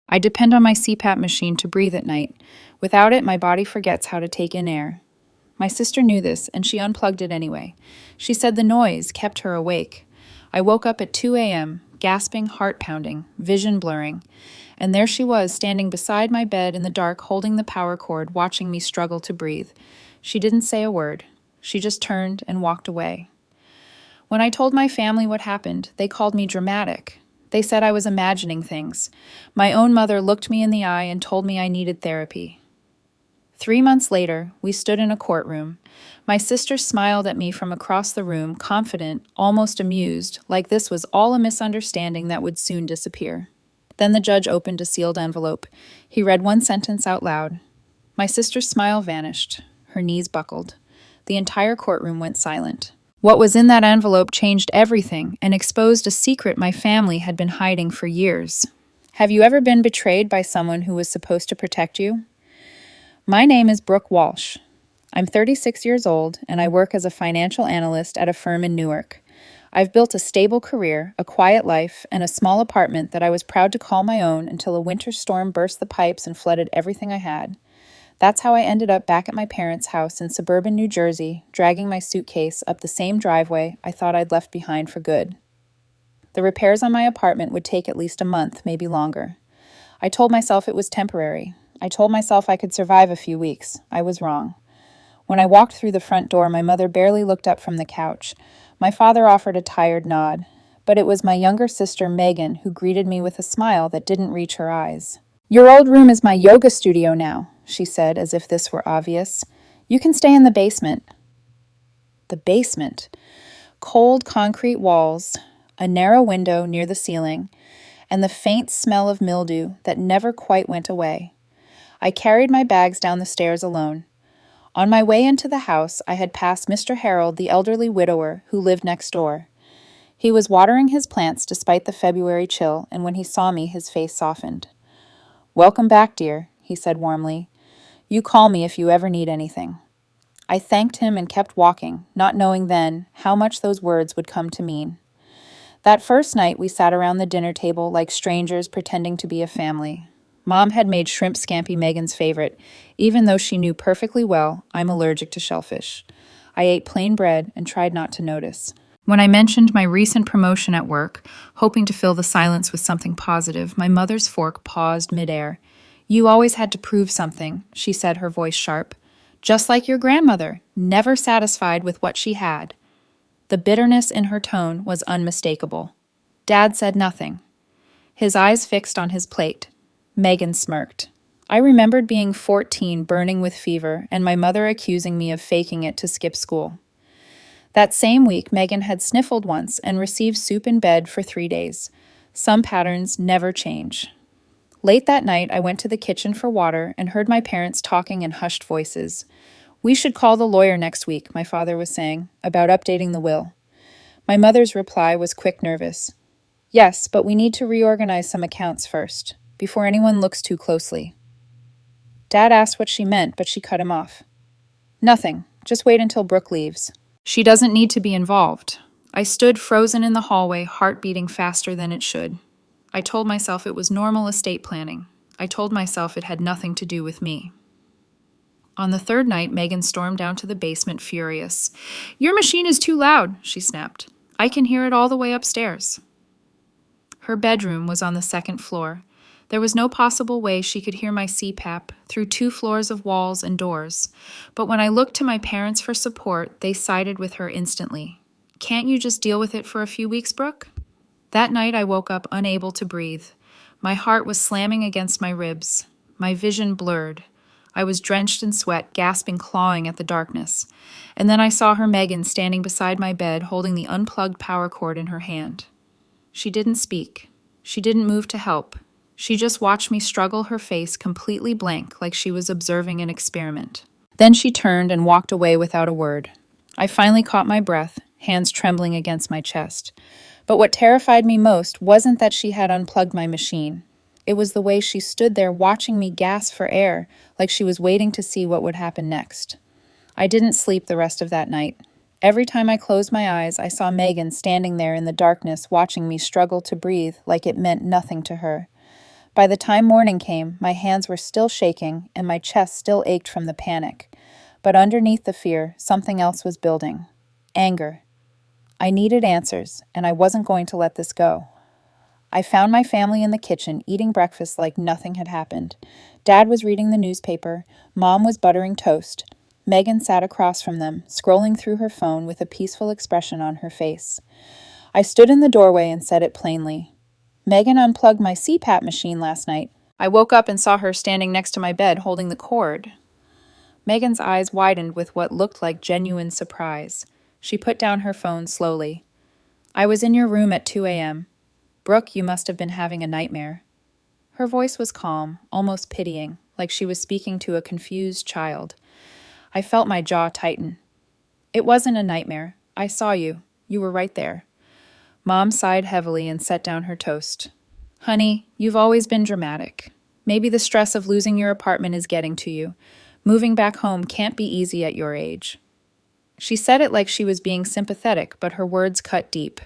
I depend on my CPAP machine to breathe at night. Without it, my body forgets how to take in air. My sister knew this, and she unplugged it anyway. She said the noise kept her awake. I woke up at 2 a.m., gasping, heart pounding, vision blurring, and there she was, standing beside my bed in the dark, holding the power cord, watching me struggle to breathe. She didn't say a word. She just turned and walked away. When I told my family what happened, they called me dramatic. They said I was imagining things. My own mother looked me in the eye and told me I needed therapy. 3 months later, we stood in a courtroom. My sister smiled at me from across the room, confident, almost amused, like this was all a misunderstanding that would soon disappear. Then the judge opened a sealed envelope. He read one sentence out loud. My sister's smile vanished. Her knees buckled. The entire courtroom went silent. What was in that envelope changed everything and exposed a secret my family had been hiding for years. Have you ever been betrayed by someone who was supposed to protect you? My name is Brooke Walsh. I'm 36 years old, and I work as a financial analyst at a firm in Newark. I've built a stable career, a quiet life, and a small apartment that I was proud to call my own until a winter storm burst the pipes and flooded everything I had. That's how I ended up back at my parents' house in suburban New Jersey, dragging my suitcase up the same driveway I thought I'd left behind for good. The repairs on my apartment would take at least a month, maybe longer. I told myself it was temporary. I told myself I could survive a few weeks. I was wrong. When I walked through the front door, my mother barely looked up from the couch. My father offered a tired nod, but it was my younger sister, Megan, who greeted me with a smile that didn't reach her eyes. "Your old room is my yoga studio now," she said, as if this were obvious. "You can stay in the basement." The basement. Cold concrete walls, a narrow window near the ceiling, and the faint smell of mildew that never quite went away. I carried my bags down the stairs alone. On my way into the house, I had passed Mr. Harold, the elderly widower who lived next door. He was watering his plants despite the February chill, and when he saw me, his face softened. "Welcome back, dear," he said warmly. "You call me if you ever need anything." I thanked him and kept walking, not knowing then how much those words would come to mean. That first night, we sat around the dinner table like strangers pretending to be a family. Mom had made shrimp scampi, Megan's favorite, even though she knew perfectly well I'm allergic to shellfish. I ate plain bread and tried not to notice. When I mentioned my recent promotion at work, hoping to fill the silence with something positive, my mother's fork paused midair. "You always had to prove something," she said, her voice sharp. "Just like your grandmother, never satisfied with what she had." The bitterness in her tone was unmistakable. Dad said nothing. His eyes fixed on his plate. Megan smirked. I remembered being 14, burning with fever, and my mother accusing me of faking it to skip school. That same week, Megan had sniffled once and received soup in bed for 3 days. Some patterns never change. Late that night, I went to the kitchen for water and heard my parents talking in hushed voices. "We should call the lawyer next week," my father was saying, about updating the will. My mother's reply was quick, nervous. "Yes, but we need to reorganize some accounts first, before anyone looks too closely." Dad asked what she meant, but she cut him off. "Nothing. Just wait until Brooke leaves. She doesn't need to be involved." I stood frozen in the hallway, heart beating faster than it should. I told myself it was normal estate planning. I told myself it had nothing to do with me. On the third night, Megan stormed down to the basement, furious. "Your machine is too loud," she snapped. "I can hear it all the way upstairs." Her bedroom was on the second floor. There was no possible way she could hear my CPAP through 2 floors of walls and doors. But when I looked to my parents for support, they sided with her instantly. "Can't you just deal with it for a few weeks, Brooke?" That night I woke up unable to breathe. My heart was slamming against my ribs. My vision blurred. I was drenched in sweat, gasping, clawing at the darkness. And then I saw her, Megan, standing beside my bed, holding the unplugged power cord in her hand. She didn't speak. She didn't move to help. She just watched me struggle, her face completely blank, like she was observing an experiment. Then she turned and walked away without a word. I finally caught my breath, hands trembling against my chest. But what terrified me most wasn't that she had unplugged my machine. It was the way she stood there watching me gasp for air, like she was waiting to see what would happen next. I didn't sleep the rest of that night. Every time I closed my eyes, I saw Megan standing there in the darkness watching me struggle to breathe like it meant nothing to her. By the time morning came, my hands were still shaking and my chest still ached from the panic. But underneath the fear, something else was building. Anger. I needed answers, and I wasn't going to let this go. I found my family in the kitchen, eating breakfast like nothing had happened. Dad was reading the newspaper, Mom was buttering toast. Megan sat across from them, scrolling through her phone with a peaceful expression on her face. I stood in the doorway and said it plainly. Megan unplugged my CPAP machine last night. I woke up and saw her standing next to my bed holding the cord. Megan's eyes widened with what looked like genuine surprise. She put down her phone slowly. I was in your room at 2 a.m. Brooke, you must have been having a nightmare. Her voice was calm, almost pitying, like she was speaking to a confused child. I felt my jaw tighten. It wasn't a nightmare. I saw you. You were right there. Mom sighed heavily and set down her toast. Honey, you've always been dramatic. Maybe the stress of losing your apartment is getting to you. Moving back home can't be easy at your age. She said it like she was being sympathetic, but her words cut deep.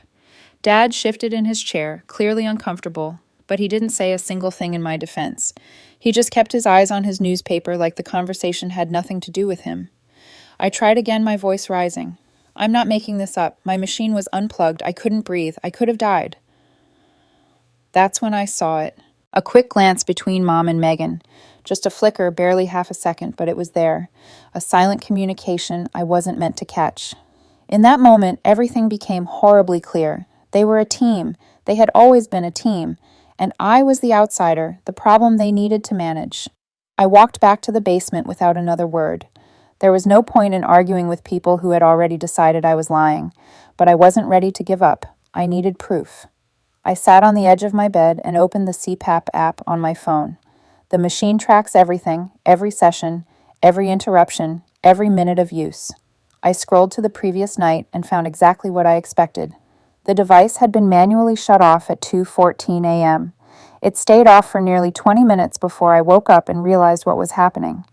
Dad shifted in his chair, clearly uncomfortable, but he didn't say a single thing in my defense. He just kept his eyes on his newspaper like the conversation had nothing to do with him. I tried again, my voice rising. I'm not making this up. My machine was unplugged. I couldn't breathe. I could have died. That's when I saw it. A quick glance between Mom and Megan. Just a flicker, barely half a second, but it was there. A silent communication I wasn't meant to catch. In that moment, everything became horribly clear. They were a team. They had always been a team. And I was the outsider, the problem they needed to manage. I walked back to the basement without another word. There was no point in arguing with people who had already decided I was lying, but I wasn't ready to give up. I needed proof. I sat on the edge of my bed and opened the CPAP app on my phone. The machine tracks everything, every session, every interruption, every minute of use. I scrolled to the previous night and found exactly what I expected. The device had been manually shut off at 2:14 a.m. It stayed off for nearly 20 minutes before I woke up and realized what was happening.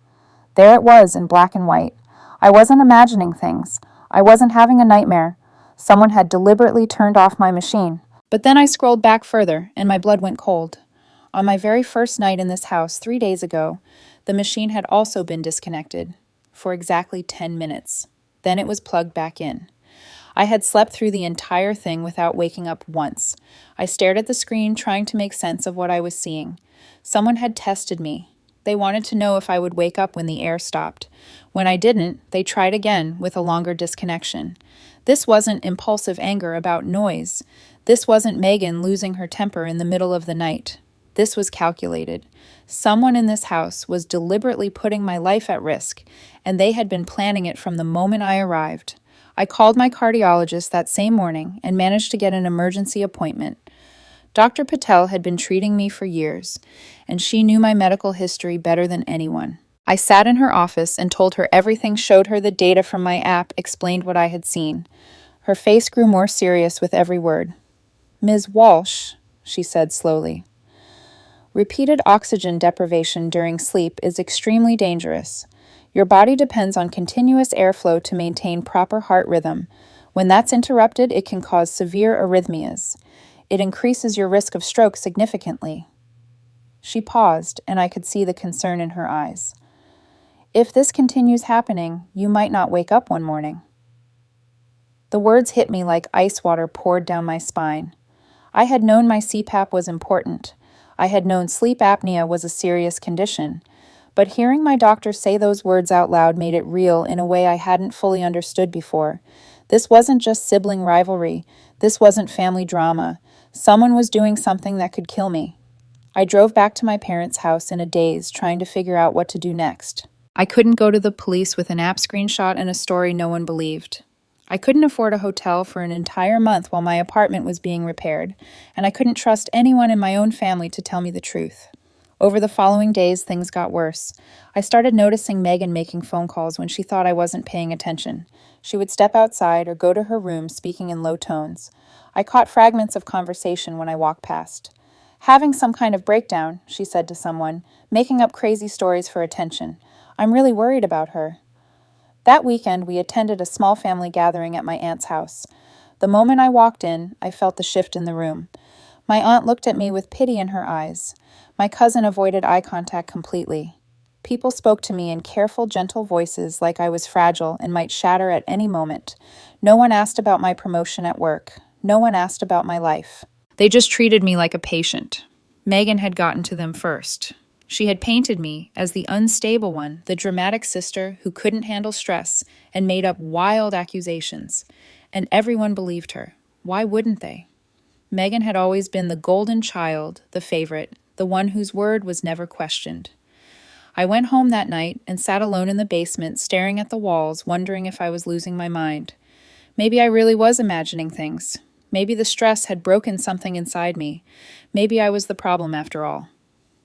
There it was in black and white. I wasn't imagining things. I wasn't having a nightmare. Someone had deliberately turned off my machine. But then I scrolled back further, and my blood went cold. On my very first night in this house 3 days ago, the machine had also been disconnected for exactly 10 minutes. Then it was plugged back in. I had slept through the entire thing without waking up once. I stared at the screen, trying to make sense of what I was seeing. Someone had tested me. They wanted to know if I would wake up when the air stopped. When I didn't, they tried again with a longer disconnection. This wasn't impulsive anger about noise. This wasn't Megan losing her temper in the middle of the night. This was calculated. Someone in this house was deliberately putting my life at risk, and they had been planning it from the moment I arrived. I called my cardiologist that same morning and managed to get an emergency appointment. Dr. Patel had been treating me for years, and she knew my medical history better than anyone. I sat in her office and told her everything, showed her the data from my app, explained what I had seen. Her face grew more serious with every word. Ms. Walsh, she said slowly, repeated oxygen deprivation during sleep is extremely dangerous. Your body depends on continuous airflow to maintain proper heart rhythm. When that's interrupted, it can cause severe arrhythmias. It increases your risk of stroke significantly. She paused, and I could see the concern in her eyes. If this continues happening, you might not wake up one morning. The words hit me like ice water poured down my spine. I had known my CPAP was important. I had known sleep apnea was a serious condition. But hearing my doctor say those words out loud made it real in a way I hadn't fully understood before. This wasn't just sibling rivalry. This wasn't family drama. Someone was doing something that could kill me. I drove back to my parents' house in a daze, trying to figure out what to do next. I couldn't go to the police with an app screenshot and a story no one believed. I couldn't afford a hotel for an entire month while my apartment was being repaired, and I couldn't trust anyone in my own family to tell me the truth. Over the following days, things got worse. I started noticing Megan making phone calls when she thought I wasn't paying attention. She would step outside or go to her room speaking in low tones. I caught fragments of conversation when I walked past. Having some kind of breakdown, she said to someone, making up crazy stories for attention. I'm really worried about her. That weekend, we attended a small family gathering at my aunt's house. The moment I walked in, I felt the shift in the room. My aunt looked at me with pity in her eyes. My cousin avoided eye contact completely. People spoke to me in careful, gentle voices like I was fragile and might shatter at any moment. No one asked about my promotion at work. No one asked about my life. They just treated me like a patient. Megan had gotten to them first. She had painted me as the unstable one, the dramatic sister who couldn't handle stress and made up wild accusations. And everyone believed her. Why wouldn't they? Megan had always been the golden child, the favorite, the one whose word was never questioned. I went home that night and sat alone in the basement, staring at the walls, wondering if I was losing my mind. Maybe I really was imagining things. Maybe the stress had broken something inside me. Maybe I was the problem after all.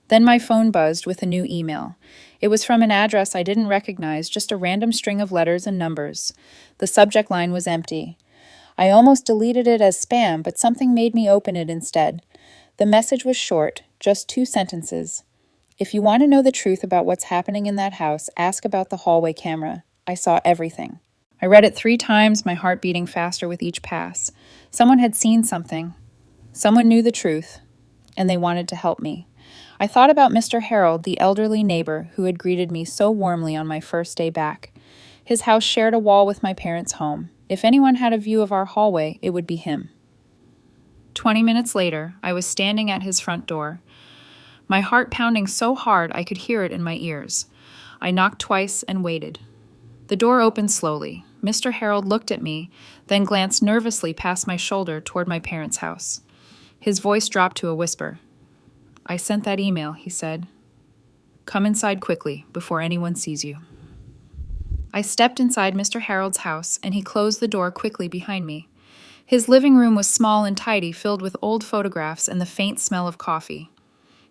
Then my phone buzzed with a new email. It was from an address I didn't recognize, just a random string of letters and numbers. The subject line was empty. I almost deleted it as spam, but something made me open it instead. The message was short, just 2 sentences. If you want to know the truth about what's happening in that house, ask about the hallway camera. I saw everything. I read it 3 times, my heart beating faster with each pass. Someone had seen something. Someone knew the truth, and they wanted to help me. I thought about Mr. Harold, the elderly neighbor who had greeted me so warmly on my first day back. His house shared a wall with my parents' home. If anyone had a view of our hallway, it would be him. 20 minutes later, I was standing at his front door, my heart pounding so hard I could hear it in my ears. I knocked twice and waited. The door opened slowly. Mr. Harold looked at me, then glanced nervously past my shoulder toward my parents' house. His voice dropped to a whisper. "I sent that email," he said. "Come inside quickly, before anyone sees you." I stepped inside Mr. Harold's house, and he closed the door quickly behind me. His living room was small and tidy, filled with old photographs and the faint smell of coffee.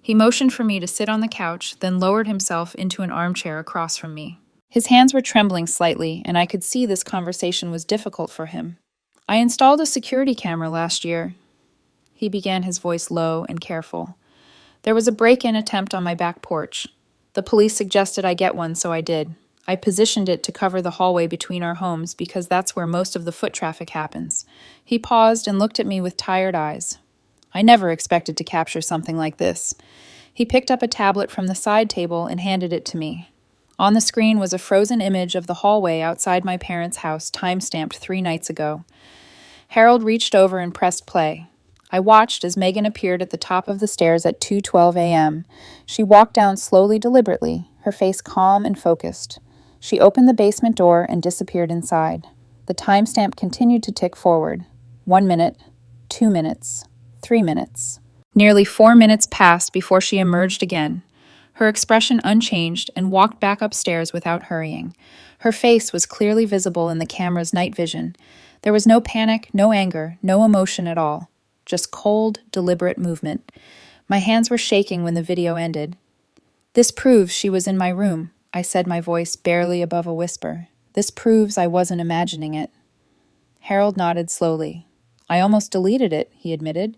He motioned for me to sit on the couch, then lowered himself into an armchair across from me. His hands were trembling slightly, and I could see this conversation was difficult for him. "I installed a security camera last year." He began, his voice low and careful. "There was a break-in attempt on my back porch. The police suggested I get one, so I did. I positioned it to cover the hallway between our homes because that's where most of the foot traffic happens." He paused and looked at me with tired eyes. I never expected to capture something like this. He picked up a tablet from the side table and handed it to me. On the screen was a frozen image of the hallway outside my parents' house, time-stamped 3 nights ago. Harold reached over and pressed play. I watched as Megan appeared at the top of the stairs at 2:12 a.m. She walked down slowly, deliberately, her face calm and focused. She opened the basement door and disappeared inside. The timestamp continued to tick forward. 1 minute, 2 minutes, 3 minutes. Nearly 4 minutes passed before she emerged again, her expression unchanged, and walked back upstairs without hurrying. Her face was clearly visible in the camera's night vision. There was no panic, no anger, no emotion at all. Just cold, deliberate movement. My hands were shaking when the video ended. "This proves she was in my room," I said, my voice barely above a whisper. "This proves I wasn't imagining it." Harold nodded slowly. "I almost deleted it," he admitted.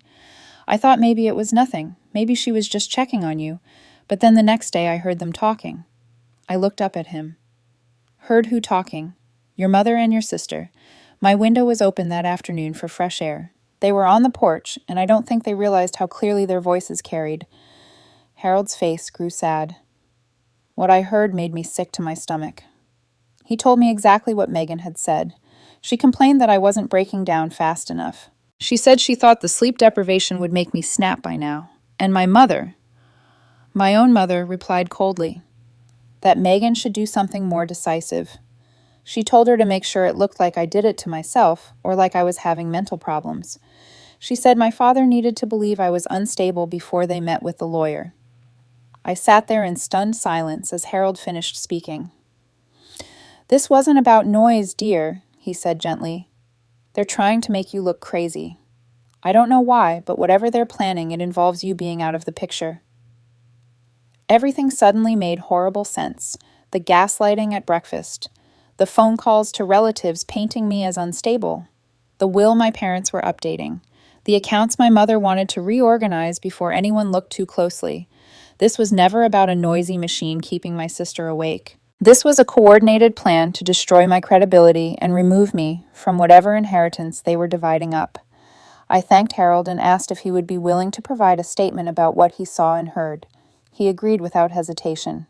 "I thought maybe it was nothing. Maybe she was just checking on you. But then the next day I heard them talking." I looked up at him. "Heard who talking?" "Your mother and your sister. My window was open that afternoon for fresh air. They were on the porch, and I don't think they realized how clearly their voices carried." Harold's face grew sad. "What I heard made me sick to my stomach." He told me exactly what Megan had said. She complained that I wasn't breaking down fast enough. She said she thought the sleep deprivation would make me snap by now. And my own mother, replied coldly that Megan should do something more decisive. She told her to make sure it looked like I did it to myself or like I was having mental problems. She said my father needed to believe I was unstable before they met with the lawyer. I sat there in stunned silence as Harold finished speaking. "This wasn't about noise, dear," he said gently. "They're trying to make you look crazy. I don't know why, but whatever they're planning, it involves you being out of the picture." Everything suddenly made horrible sense. The gaslighting at breakfast, the phone calls to relatives painting me as unstable, the will my parents were updating, the accounts my mother wanted to reorganize before anyone looked too closely. This was never about a noisy machine keeping my sister awake. This was a coordinated plan to destroy my credibility and remove me from whatever inheritance they were dividing up. I thanked Harold and asked if he would be willing to provide a statement about what he saw and heard. He agreed without hesitation.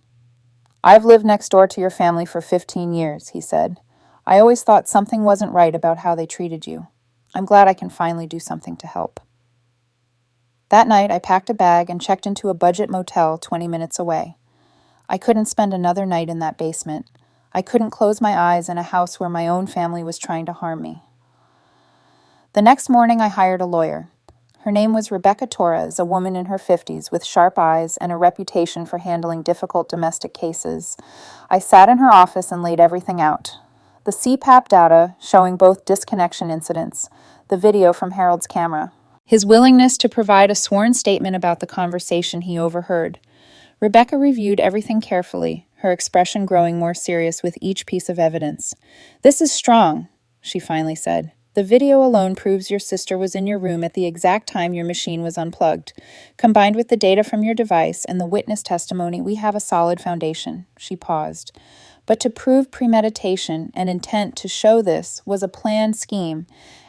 "I've lived next door to your family for 15 years, he said. "I always thought something wasn't right about how they treated you. I'm glad I can finally do something to help." That night, I packed a bag and checked into a budget motel 20 minutes away. I couldn't spend another night in that basement. I couldn't close my eyes in a house where my own family was trying to harm me. The next morning, I hired a lawyer. Her name was Rebecca Torres, a woman in her 50s with sharp eyes and a reputation for handling difficult domestic cases. I sat in her office and laid everything out. The CPAP data showing both disconnection incidents, the video from Harold's camera, his willingness to provide a sworn statement about the conversation he overheard. Rebecca reviewed everything carefully, her expression growing more serious with each piece of evidence. "This is strong," she finally said. "The video alone proves your sister was in your room at the exact time your machine was unplugged. Combined with the data from your device and the witness testimony, we have a solid foundation." She paused. "But to prove premeditation and intent to show this was a planned scheme,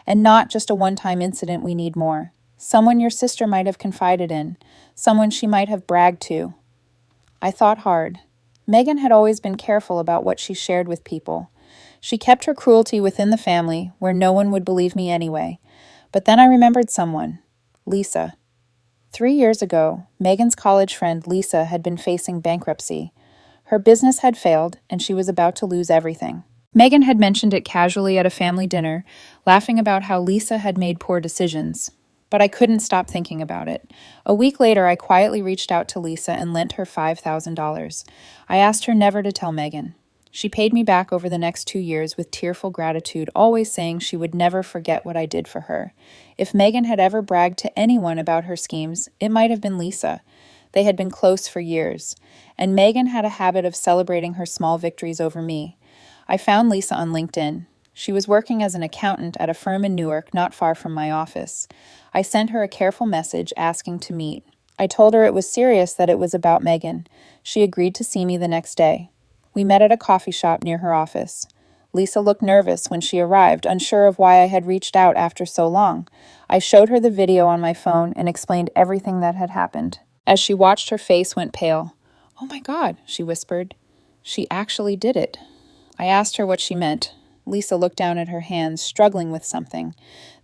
and not just a one-time incident, we need more. Someone your sister might have confided in, someone she might have bragged to." I thought hard. Megan had always been careful about what she shared with people. She kept her cruelty within the family, where no one would believe me anyway. But then I remembered someone. Lisa. 3 years ago, Megan's college friend Lisa had been facing bankruptcy. Her business had failed, and she was about to lose everything. Megan had mentioned it casually at a family dinner, laughing about how Lisa had made poor decisions. But I couldn't stop thinking about it. A week later, I quietly reached out to Lisa and lent her $5,000. I asked her never to tell Megan. She paid me back over the next 2 years with tearful gratitude, always saying she would never forget what I did for her. If Megan had ever bragged to anyone about her schemes, it might have been Lisa. They had been close for years, and Megan had a habit of celebrating her small victories over me. I found Lisa on LinkedIn. She was working as an accountant at a firm in Newark, not far from my office. I sent her a careful message asking to meet. I told her it was serious, that it was about Megan. She agreed to see me the next day. We met at a coffee shop near her office. Lisa looked nervous when she arrived, unsure of why I had reached out after so long. I showed her the video on my phone and explained everything that had happened. As she watched, her face went pale. "Oh my God," she whispered. "She actually did it." I asked her what she meant. Lisa looked down at her hands, struggling with something.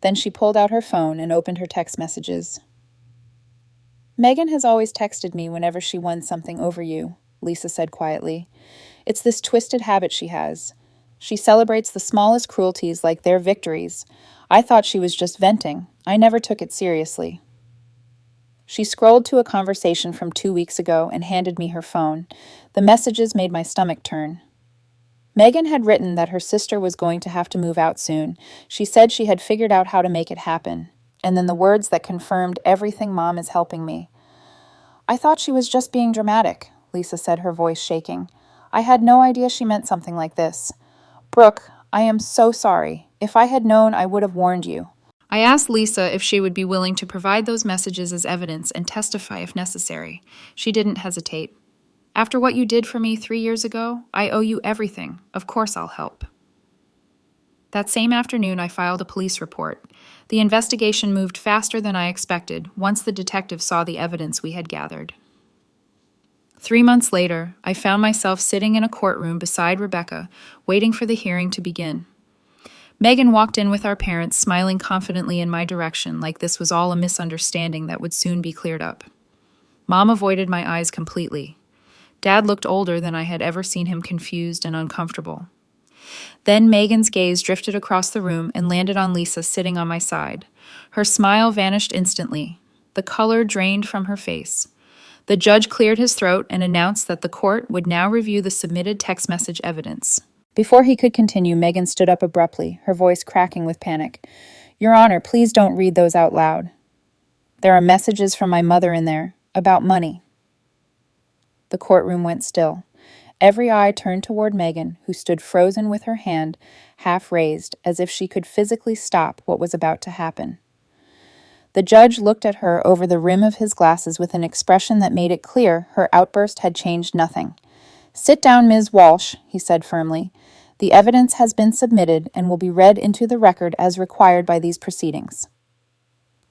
Then she pulled out her phone and opened her text messages. "Megan has always texted me whenever she won something over you," Lisa said quietly. "It's this twisted habit she has. She celebrates the smallest cruelties like their victories. I thought she was just venting. I never took it seriously." She scrolled to a conversation from 2 weeks ago and handed me her phone. The messages made my stomach turn. Megan had written that her sister was going to have to move out soon. She said she had figured out how to make it happen. And then the words that confirmed everything, "Mom is helping me." "I thought she was just being dramatic," Lisa said, her voice shaking. "I had no idea she meant something like this. Brooke, I am so sorry. If I had known, I would have warned you." I asked Lisa if she would be willing to provide those messages as evidence and testify if necessary. She didn't hesitate. "After what you did for me 3 years ago, I owe you everything. Of course I'll help." That same afternoon, I filed a police report. The investigation moved faster than I expected once the detective saw the evidence we had gathered. 3 months later, I found myself sitting in a courtroom beside Rebecca, waiting for the hearing to begin. Megan walked in with our parents, smiling confidently in my direction, like this was all a misunderstanding that would soon be cleared up. Mom avoided my eyes completely. Dad looked older than I had ever seen him, confused and uncomfortable. Then Megan's gaze drifted across the room and landed on Lisa sitting on my side. Her smile vanished instantly. The color drained from her face. The judge cleared his throat and announced that the court would now review the submitted text message evidence. Before he could continue, Megan stood up abruptly, her voice cracking with panic. "Your Honor, please don't read those out loud. There are messages from my mother in there, about money." The courtroom went still. Every eye turned toward Megan, who stood frozen with her hand half raised, as if she could physically stop what was about to happen. The judge looked at her over the rim of his glasses with an expression that made it clear her outburst had changed nothing. "Sit down, Ms. Walsh," he said firmly. "The evidence has been submitted and will be read into the record as required by these proceedings."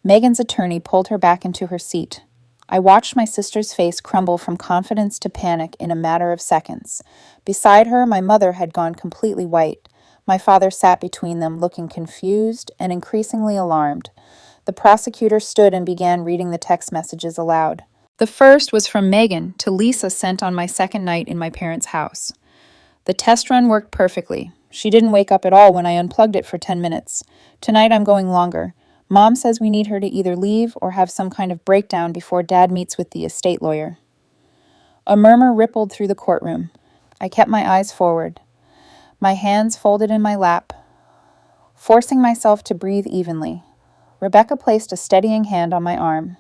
Megan's attorney pulled her back into her seat. I watched my sister's face crumble from confidence to panic in a matter of seconds. Beside her, my mother had gone completely white. My father sat between them, looking confused and increasingly alarmed. The prosecutor stood and began reading the text messages aloud. The first was from Megan to Lisa, sent on my second night in my parents' house. The test run worked perfectly. She didn't wake up at all when I unplugged it for 10 minutes. Tonight I'm going longer. Mom says we need her to either leave or have some kind of breakdown before Dad meets with the estate lawyer. A murmur rippled through the courtroom. I kept my eyes forward, my hands folded in my lap, forcing myself to breathe evenly. Rebecca placed a steadying hand on my arm.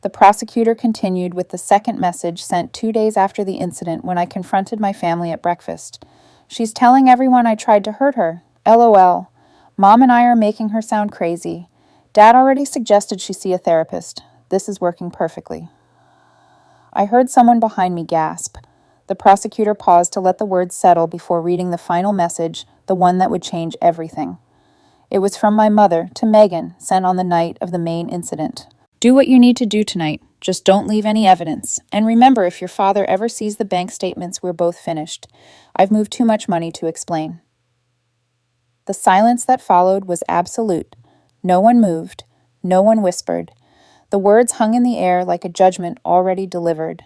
The prosecutor continued with the second message, sent 2 days after the incident when I confronted my family at breakfast. She's telling everyone I tried to hurt her. LOL. Mom and I are making her sound crazy. Dad already suggested she see a therapist. This is working perfectly. I heard someone behind me gasp. The prosecutor paused to let the words settle before reading the final message, the one that would change everything. It was from my mother to Megan, sent on the night of the main incident. Do what you need to do tonight. Just don't leave any evidence. And remember, if your father ever sees the bank statements, we're both finished. I've moved too much money to explain. The silence that followed was absolute. No one moved. No one whispered. The words hung in the air like a judgment already delivered.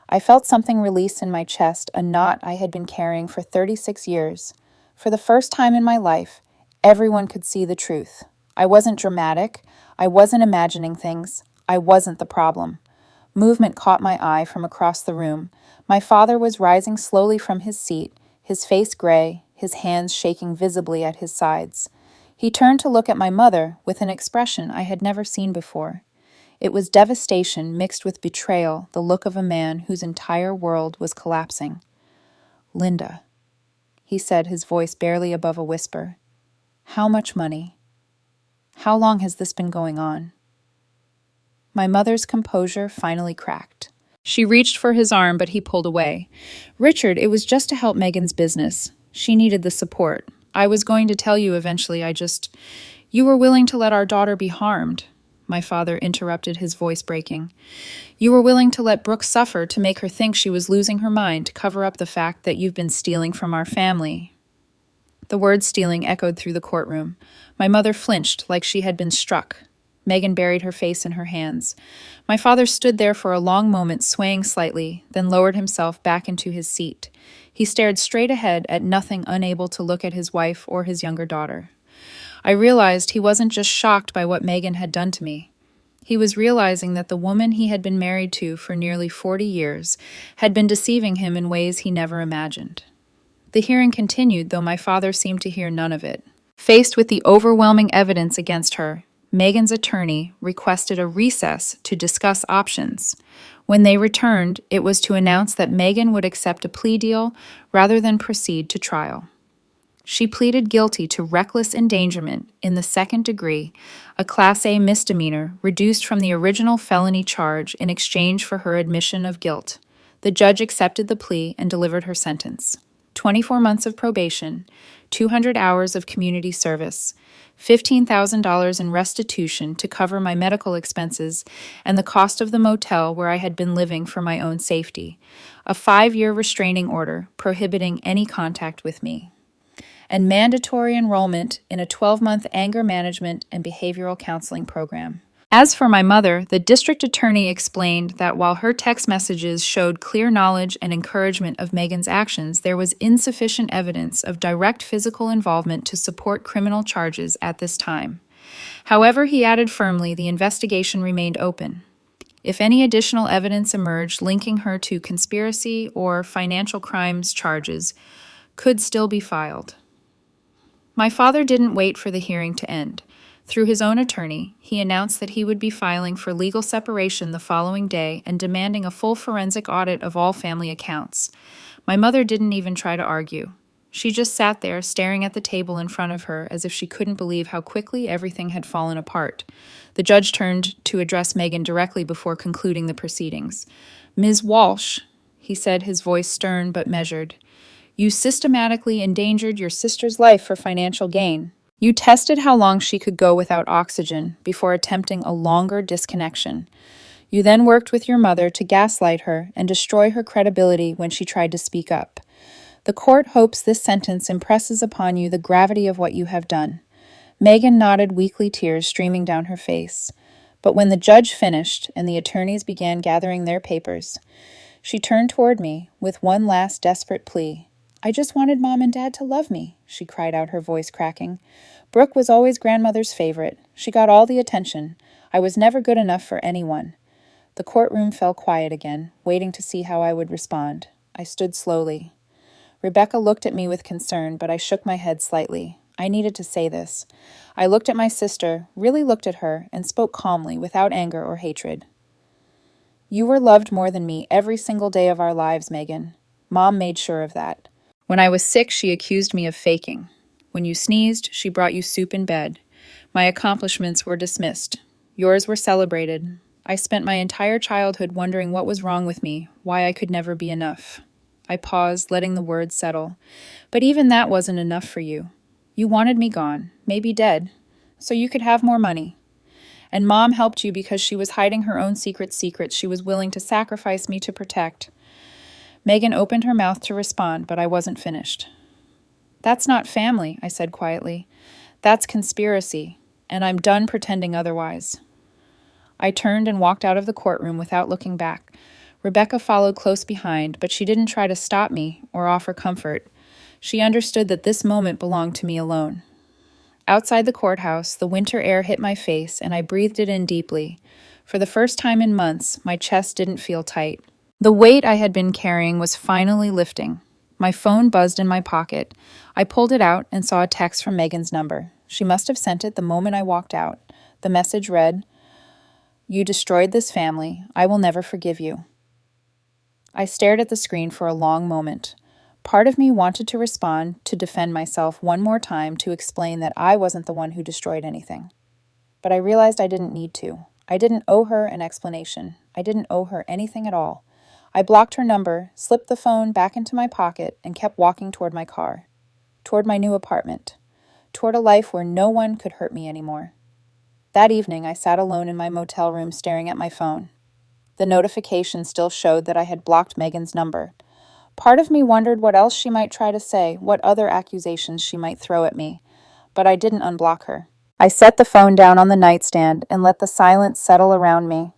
I felt something release in my chest, a knot I had been carrying for 36 years. For the first time in my life, everyone could see the truth. I wasn't dramatic. I wasn't imagining things. I wasn't the problem. Movement caught my eye from across the room. My father was rising slowly from his seat, his face gray, his hands shaking visibly at his sides. He turned to look at my mother with an expression I had never seen before. It was devastation mixed with betrayal, the look of a man whose entire world was collapsing. "Linda," he said, his voice barely above a whisper. "How much money? How long has this been going on?" My mother's composure finally cracked. She reached for his arm, but he pulled away. "Richard, it was just to help Megan's business. She needed the support. I was going to tell you eventually, You were willing to let our daughter be harmed," my father interrupted, his voice breaking. "You were willing to let Brooke suffer to make her think she was losing her mind, to cover up the fact that you've been stealing from our family." The word stealing echoed through the courtroom. My mother flinched like she had been struck. Megan buried her face in her hands. My father stood there for a long moment, swaying slightly, then lowered himself back into his seat. He stared straight ahead at nothing, unable to look at his wife or his younger daughter. I realized he wasn't just shocked by what Megan had done to me. He was realizing that the woman he had been married to for nearly 40 years had been deceiving him in ways he never imagined. The hearing continued, though my father seemed to hear none of it. Faced with the overwhelming evidence against her, Megan's attorney requested a recess to discuss options. When they returned, it was to announce that Megan would accept a plea deal rather than proceed to trial. She pleaded guilty to reckless endangerment in the second degree, a Class A misdemeanor reduced from the original felony charge in exchange for her admission of guilt. The judge accepted the plea and delivered her sentence. 24 months of probation, 200 hours of community service, $15,000 in restitution to cover my medical expenses and the cost of the motel where I had been living for my own safety, a 5-year restraining order prohibiting any contact with me, and mandatory enrollment in a 12-month anger management and behavioral counseling program. As for my mother, the district attorney explained that while her text messages showed clear knowledge and encouragement of Megan's actions, there was insufficient evidence of direct physical involvement to support criminal charges at this time. However, he added firmly, the investigation remained open. If any additional evidence emerged linking her to conspiracy or financial crimes charges, could still be filed. My father didn't wait for the hearing to end. Through his own attorney, he announced that he would be filing for legal separation the following day and demanding a full forensic audit of all family accounts. My mother didn't even try to argue. She just sat there, staring at the table in front of her as if she couldn't believe how quickly everything had fallen apart. The judge turned to address Megan directly before concluding the proceedings. "Ms. Walsh," he said, his voice stern but measured, "you systematically endangered your sister's life for financial gain. You tested how long she could go without oxygen before attempting a longer disconnection. You then worked with your mother to gaslight her and destroy her credibility when she tried to speak up. The court hopes this sentence impresses upon you the gravity of what you have done. Megan nodded, weakly, tears streaming down her face. But when the judge finished and the attorneys began gathering their papers, she turned toward me with one last desperate plea. I just wanted Mom and Dad to love me, she cried out, her voice cracking. Brooke was always grandmother's favorite. She got all the attention. I was never good enough for anyone. The courtroom fell quiet again, waiting to see how I would respond. I stood slowly. Rebecca looked at me with concern, but I shook my head slightly. I needed to say this. I looked at my sister, really looked at her, and spoke calmly, without anger or hatred. You were loved more than me every single day of our lives, Megan. Mom made sure of that. When I was sick, she accused me of faking. When you sneezed, she brought you soup in bed. My accomplishments were dismissed. Yours were celebrated. I spent my entire childhood wondering what was wrong with me, why I could never be enough. I paused, letting the words settle. But even that wasn't enough for you. You wanted me gone, maybe dead, so you could have more money. And Mom helped you because she was hiding her own secrets she was willing to sacrifice me to protect. Megan opened her mouth to respond, but I wasn't finished. That's not family, I said quietly. That's conspiracy, and I'm done pretending otherwise. I turned and walked out of the courtroom without looking back. Rebecca followed close behind, but she didn't try to stop me or offer comfort. She understood that this moment belonged to me alone. Outside the courthouse, the winter air hit my face, and I breathed it in deeply. For the first time in months, my chest didn't feel tight. The weight I had been carrying was finally lifting. My phone buzzed in my pocket. I pulled it out and saw a text from Megan's number. She must have sent it the moment I walked out. The message read, "You destroyed this family. I will never forgive you." I stared at the screen for a long moment. Part of me wanted to respond, to defend myself one more time, to explain that I wasn't the one who destroyed anything. But I realized I didn't need to. I didn't owe her an explanation. I didn't owe her anything at all. I blocked her number, slipped the phone back into my pocket, and kept walking toward my car, toward my new apartment, toward a life where no one could hurt me anymore. That evening, I sat alone in my motel room staring at my phone. The notification still showed that I had blocked Megan's number. Part of me wondered what else she might try to say, what other accusations she might throw at me, but I didn't unblock her. I set the phone down on the nightstand and let the silence settle around me.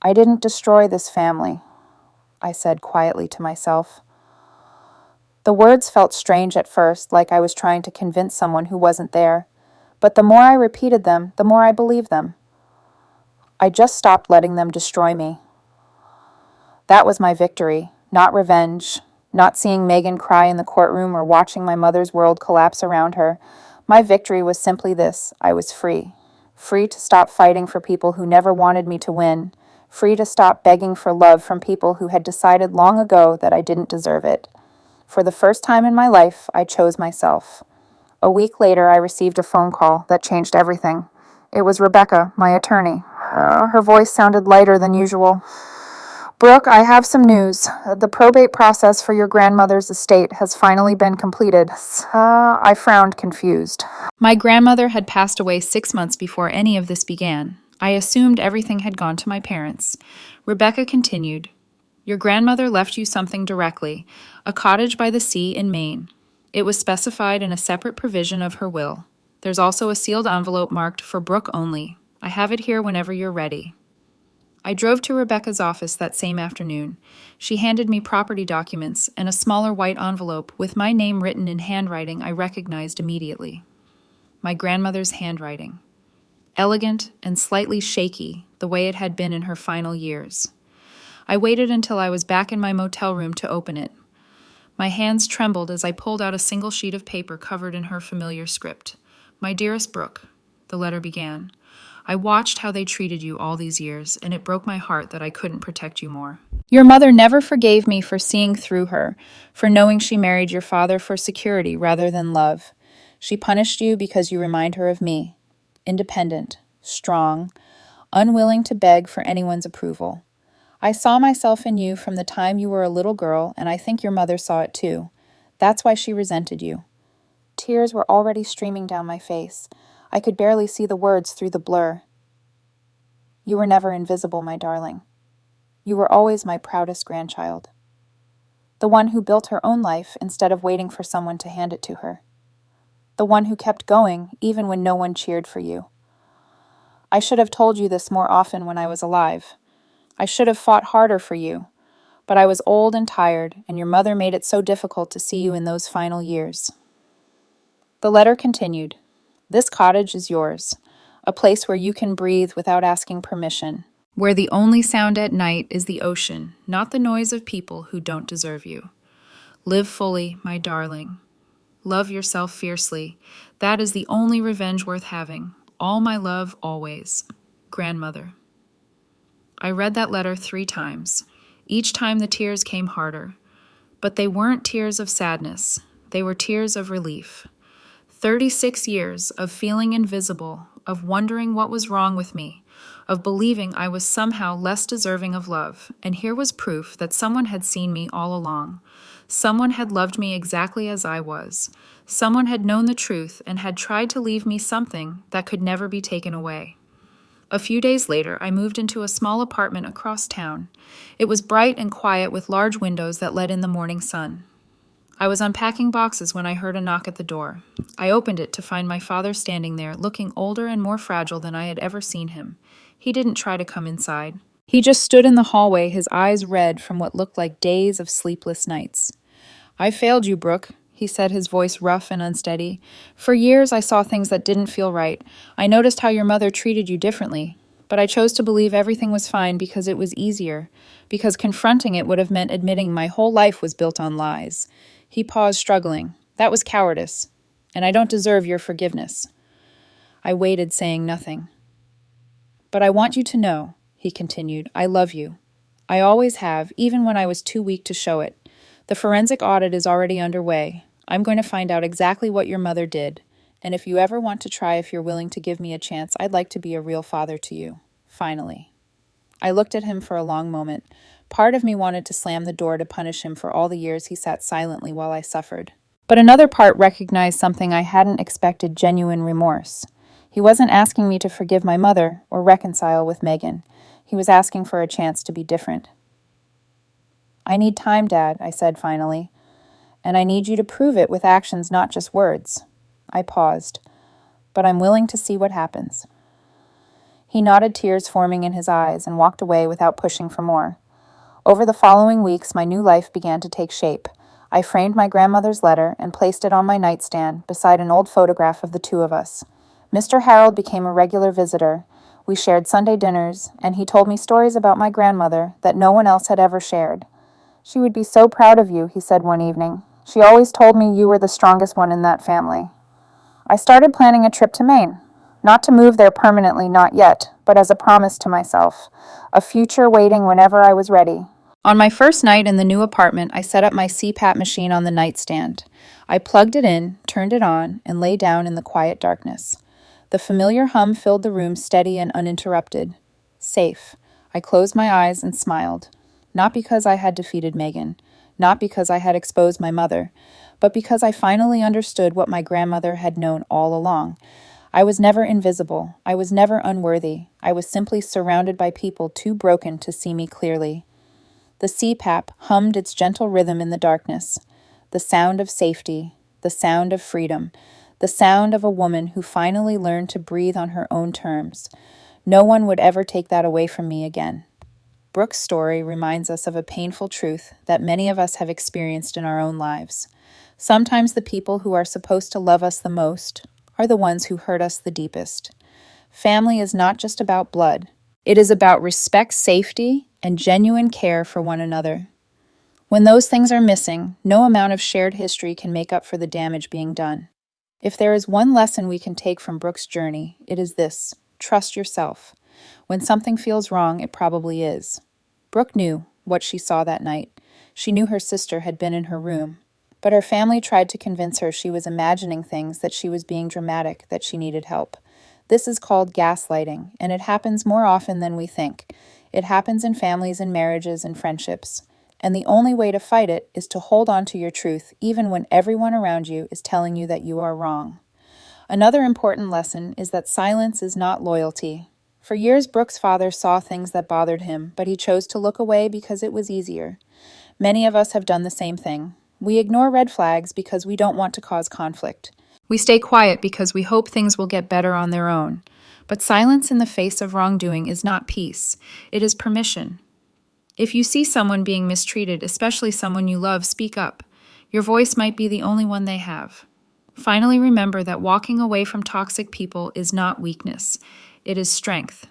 I didn't destroy this family, I said quietly to myself. The words felt strange at first, like I was trying to convince someone who wasn't there, but the more I repeated them, the more I believed them. I just stopped letting them destroy me. That was my victory, not revenge, not seeing Megan cry in the courtroom or watching my mother's world collapse around her. My victory was simply this: I was free. Free to stop fighting for people who never wanted me to win. Free to stop begging for love from people who had decided long ago that I didn't deserve it. For the first time in my life, I chose myself. A week later, I received a phone call that changed everything. It was Rebecca, my attorney. Her voice sounded lighter than usual. "Brooke, I have some news. The probate process for your grandmother's estate has finally been completed." I frowned, confused. My grandmother had passed away 6 months before any of this began. I assumed everything had gone to my parents. Rebecca continued, "Your grandmother left you something directly, a cottage by the sea in Maine. It was specified in a separate provision of her will. There's also a sealed envelope marked for Brooke only. I have it here whenever you're ready." I drove to Rebecca's office that same afternoon. She handed me property documents and a smaller white envelope with my name written in handwriting I recognized immediately. My grandmother's handwriting. Elegant and slightly shaky, the way it had been in her final years. I waited until I was back in my motel room to open it. My hands trembled as I pulled out a single sheet of paper covered in her familiar script. "My dearest Brooke," the letter began. "I watched how they treated you all these years, and it broke my heart that I couldn't protect you more. Your mother never forgave me for seeing through her, for knowing she married your father for security rather than love. She punished you because you remind her of me, independent, strong, unwilling to beg for anyone's approval. I saw myself in you from the time you were a little girl, and I think your mother saw it too. That's why she resented you. Tears were already streaming down my face. I could barely see the words through the blur. You were never invisible, my darling. You were always my proudest grandchild. The one who built her own life instead of waiting for someone to hand it to her. The one who kept going even when no one cheered for you. I should have told you this more often when I was alive. I should have fought harder for you, but I was old and tired, and your mother made it so difficult to see you in those final years. The letter continued. This cottage is yours, a place where you can breathe without asking permission, where the only sound at night is the ocean, not the noise of people who don't deserve you. Live fully, my darling. Love yourself fiercely. That is the only revenge worth having. All my love, always. Grandmother. I read that letter 3 times. Each time the tears came harder. But they weren't tears of sadness. They were tears of relief. 36 years of feeling invisible, of wondering what was wrong with me, of believing I was somehow less deserving of love, and here was proof that someone had seen me all along. Someone had loved me exactly as I was. Someone had known the truth and had tried to leave me something that could never be taken away. A few days later, I moved into a small apartment across town. It was bright and quiet with large windows that let in the morning sun. I was unpacking boxes when I heard a knock at the door. I opened it to find my father standing there, looking older and more fragile than I had ever seen him. He didn't try to come inside. He just stood in the hallway, his eyes red from what looked like days of sleepless nights. I failed you, Brooke, he said, his voice rough and unsteady. For years I saw things that didn't feel right. I noticed how your mother treated you differently. But I chose to believe everything was fine because it was easier, because confronting it would have meant admitting my whole life was built on lies. He paused, struggling. That was cowardice, and I don't deserve your forgiveness. I waited, saying nothing. But I want you to know, he continued, I love you. I always have, even when I was too weak to show it. The forensic audit is already underway. I'm going to find out exactly what your mother did, and if you ever want to try if you're willing to give me a chance, I'd like to be a real father to you. Finally. I looked at him for a long moment. Part of me wanted to slam the door to punish him for all the years he sat silently while I suffered. But another part recognized something I hadn't expected: genuine remorse. He wasn't asking me to forgive my mother or reconcile with Megan. He was asking for a chance to be different. I need time, Dad, I said finally. And I need you to prove it with actions, not just words. I paused. But I'm willing to see what happens. He nodded, tears forming in his eyes, and walked away without pushing for more. Over the following weeks, my new life began to take shape. I framed my grandmother's letter and placed it on my nightstand beside an old photograph of the 2 of us. Mr. Harold became a regular visitor. We shared Sunday dinners, and he told me stories about my grandmother that no one else had ever shared. She would be so proud of you, he said one evening. She always told me you were the strongest one in that family. I started planning a trip to Maine. Not to move there permanently, not yet, but as a promise to myself. A future waiting whenever I was ready. On my first night in the new apartment, I set up my CPAP machine on the nightstand. I plugged it in, turned it on, and lay down in the quiet darkness. The familiar hum filled the room, steady and uninterrupted. Safe. I closed my eyes and smiled. Not because I had defeated Megan, not because I had exposed my mother, but because I finally understood what my grandmother had known all along. I was never invisible. I was never unworthy. I was simply surrounded by people too broken to see me clearly. The CPAP hummed its gentle rhythm in the darkness. The sound of safety, the sound of freedom, the sound of a woman who finally learned to breathe on her own terms. No one would ever take that away from me again. Brooke's story reminds us of a painful truth that many of us have experienced in our own lives. Sometimes the people who are supposed to love us the most are the ones who hurt us the deepest. Family is not just about blood. It is about respect, safety, and genuine care for one another. When those things are missing, no amount of shared history can make up for the damage being done. If there is one lesson we can take from Brooke's journey, it is this: trust yourself. When something feels wrong, it probably is. Brooke knew what she saw that night. She knew her sister had been in her room, but her family tried to convince her she was imagining things, that she was being dramatic, that she needed help. This is called gaslighting, and it happens more often than we think. It happens in families and marriages and friendships. And the only way to fight it is to hold on to your truth, even when everyone around you is telling you that you are wrong. Another important lesson is that silence is not loyalty. For years, Brooke's father saw things that bothered him, but he chose to look away because it was easier. Many of us have done the same thing. We ignore red flags because we don't want to cause conflict. We stay quiet because we hope things will get better on their own. But silence in the face of wrongdoing is not peace. It is permission. If you see someone being mistreated, especially someone you love, speak up. Your voice might be the only one they have. Finally, remember that walking away from toxic people is not weakness. It is strength.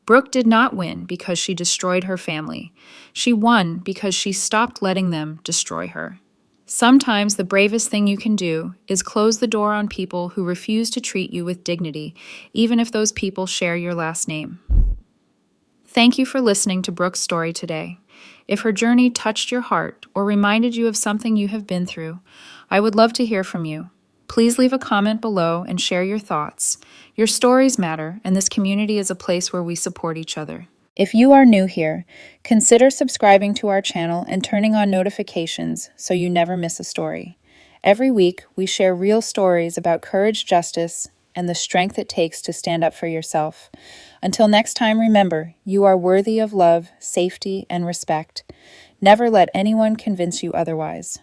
Brooke did not win because she destroyed her family. She won because she stopped letting them destroy her. Sometimes the bravest thing you can do is close the door on people who refuse to treat you with dignity, even if those people share your last name. Thank you for listening to Brooke's story today. If her journey touched your heart or reminded you of something you have been through, I would love to hear from you. Please leave a comment below and share your thoughts. Your stories matter, and this community is a place where we support each other. If you are new here, consider subscribing to our channel and turning on notifications so you never miss a story. Every week, we share real stories about courage, justice, and the strength it takes to stand up for yourself. Until next time, remember, you are worthy of love, safety, and respect. Never let anyone convince you otherwise.